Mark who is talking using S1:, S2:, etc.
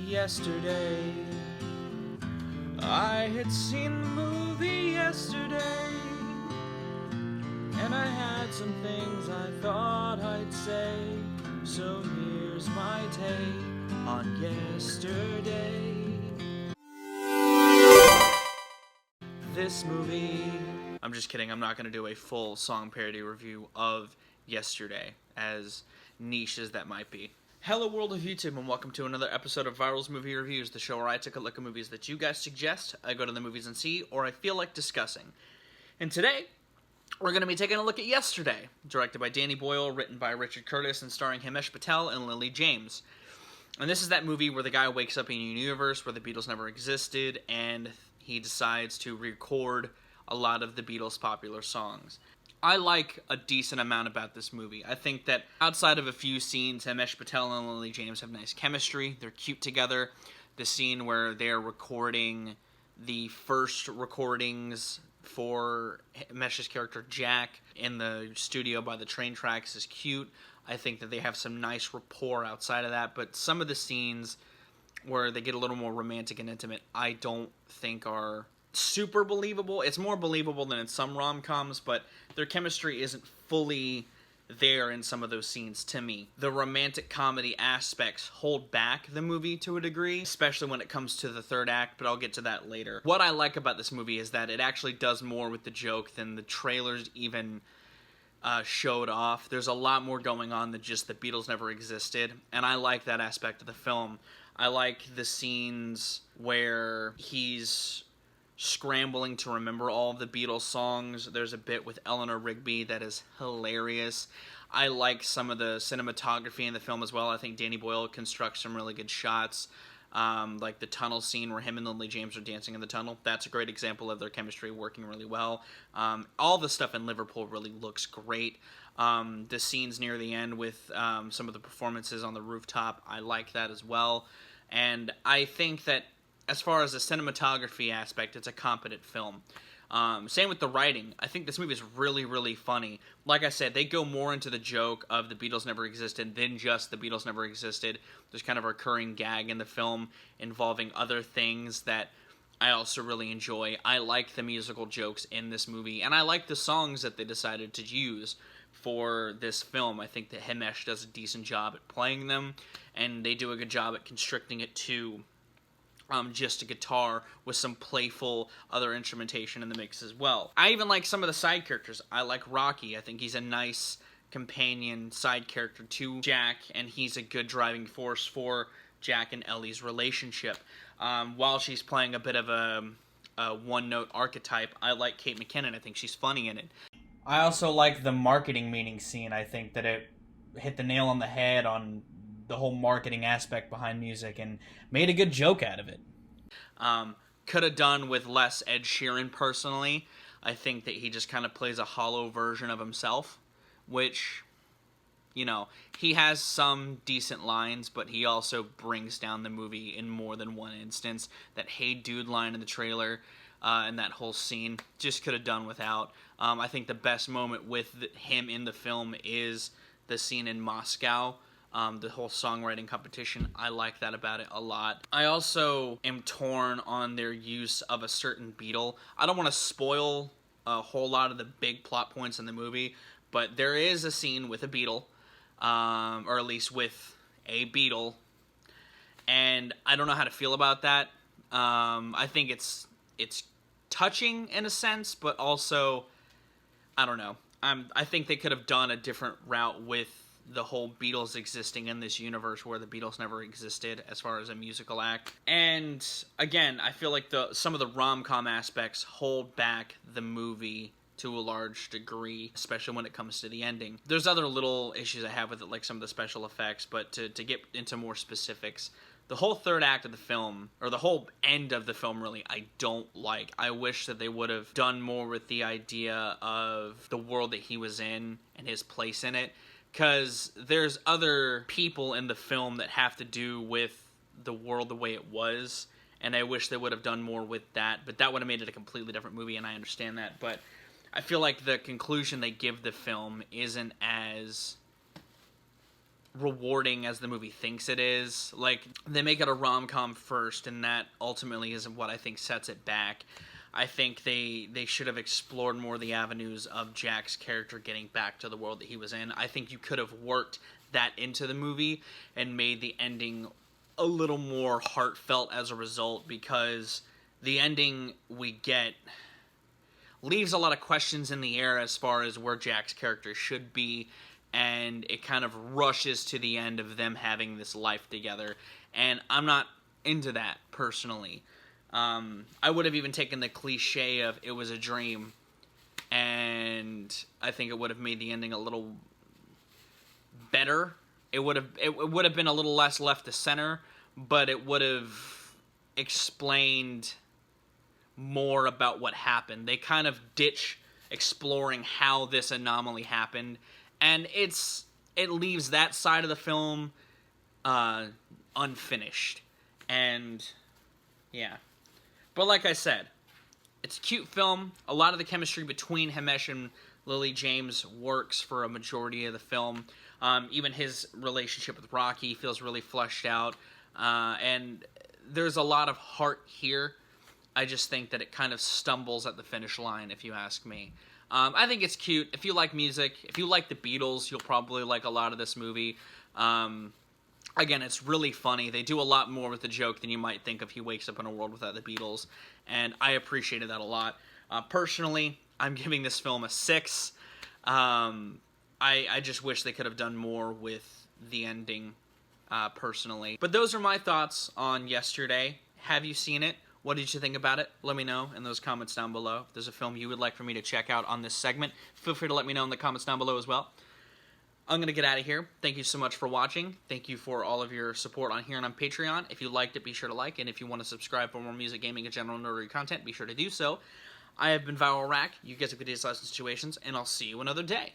S1: yesterday. I had seen the movie yesterday, and I had some things I thought I'd say. So here's my take on yesterday. This movie... I'm just kidding, I'm not going to do a full song parody review of Yesterday, as niche as that might be. Hello world of YouTube, and welcome to another episode of Viral's Movie Reviews, the show where I take a look at movies that you guys suggest, I go to the movies and see, or I feel like discussing. And today, we're going to be taking a look at Yesterday, directed by Danny Boyle, written by Richard Curtis, and starring Himesh Patel and Lily James. And this is that movie where the guy wakes up in a universe where the Beatles never existed, and he decides to record a lot of the Beatles' popular songs. I like a decent amount about this movie. I think that outside of a few scenes, Himesh Patel and Lily James have nice chemistry. They're cute together. The scene where they're recording the first recordings for Himesh's character Jack in the studio by the train tracks is cute. I think that they have some nice rapport outside of that, but some of the scenes where they get a little more romantic and intimate, I don't think are super believable. It's more believable than in some rom-coms, but their chemistry isn't fully there in some of those scenes to me. The romantic comedy aspects hold back the movie to a degree, especially when it comes to the third act, but I'll get to that later. What I like about this movie is that it actually does more with the joke than the trailers even showed off. There's a lot more going on than just the Beatles never existed, and I like that aspect of the film. I like the scenes where he's scrambling to remember all of the Beatles songs. There's a bit with Eleanor Rigby that is hilarious. I like some of the cinematography in the film as well. I think Danny Boyle constructs some really good shots. Like the tunnel scene where him and Lily James are dancing in the tunnel. That's a great example of their chemistry working really well. All the stuff in Liverpool really looks great. The scenes near the end with some of the performances on the rooftop, I like that as well. And I think that as far as the cinematography aspect, it's a competent film. Same with the writing. I think this movie is really, really funny. Like I said, they go more into the joke of the Beatles never existed than just the Beatles never existed. There's kind of a recurring gag in the film involving other things that I also really enjoy. I like the musical jokes in this movie, and I like the songs that they decided to use for this film. I think that Himesh does a decent job at playing them, and they do a good job at constricting it to just a guitar with some playful other instrumentation in the mix as well. I even like some of the side characters. I like Rocky. I think he's a nice companion side character to Jack, and he's a good driving force for Jack and Ellie's relationship. While she's playing a bit of a one-note archetype, I like Kate McKinnon. I think she's funny in it. I also like the marketing meeting scene. I think that it hit the nail on the head on the whole marketing aspect behind music and made a good joke out of it. Could have done with less Ed Sheeran personally. I think that he just kind of plays a hollow version of himself, which, you know, he has some decent lines, but he also brings down the movie in more than one instance. That "Hey Dude" line in the trailer and that whole scene just could have done without. I think the best moment with him in the film is the scene in Moscow. The whole songwriting competition, I like that about it a lot. I also am torn on their use of a certain Beatle. I don't want to spoil a whole lot of the big plot points in the movie, but there is a scene with a Beatle, or at least with a Beatle, and I don't know how to feel about that. I think it's touching in a sense, but also, I don't know. I think they could have done a different route with the whole Beatles existing in this universe where the Beatles never existed as far as a musical act. And again, I feel like some of the rom-com aspects hold back the movie to a large degree, especially when it comes to the ending. There's other little issues I have with it, like some of the special effects, but to get into more specifics, the whole third act of the film, or the whole end of the film really, I don't like. I wish that they would have done more with the idea of the world that he was in and his place in it. Because there's other people in the film that have to do with the world the way it was, and I wish they would have done more with that, but that would have made it a completely different movie, and I understand that, but I feel like the conclusion they give the film isn't as rewarding as the movie thinks it is. Like, they make it a rom-com first, and that ultimately isn't what I think sets it back. I think they should have explored more the avenues of Jack's character getting back to the world that he was in. I think you could have worked that into the movie and made the ending a little more heartfelt as a result, because the ending we get leaves a lot of questions in the air as far as where Jack's character should be, and it kind of rushes to the end of them having this life together, and I'm not into that, personally. I would have even taken the cliche of it was a dream, and I think it would have made the ending a little better. It would have been a little less left to center, but it would have explained more about what happened. They kind of ditch exploring how this anomaly happened, and it leaves that side of the film unfinished. And yeah, but like I said, it's a cute film. A lot of the chemistry between Himesh and Lily James works for a majority of the film. Even his relationship with Rocky feels really fleshed out, and there's a lot of heart here. I just think that it kind of stumbles at the finish line, if you ask me. I think it's cute. If you like music, if you like the Beatles, you'll probably like a lot of this movie. Again, it's really funny. They do a lot more with the joke than you might think if he wakes up in a world without the Beatles, and I appreciated that a lot. Personally, I'm giving this film a 6. I just wish they could have done more with the ending, personally. But those are my thoughts on Yesterday. Have you seen it? What did you think about it? Let me know in those comments down below. If there's a film you would like for me to check out on this segment, feel free to let me know in the comments down below as well. I'm going to get out of here. Thank you so much for watching. Thank you for all of your support on here and on Patreon. If you liked it, be sure to like. And if you want to subscribe for more music, gaming, and general nerdery content, be sure to do so. I have been Viral Rack. You guys have good days, lives, and situations, and I'll see you another day.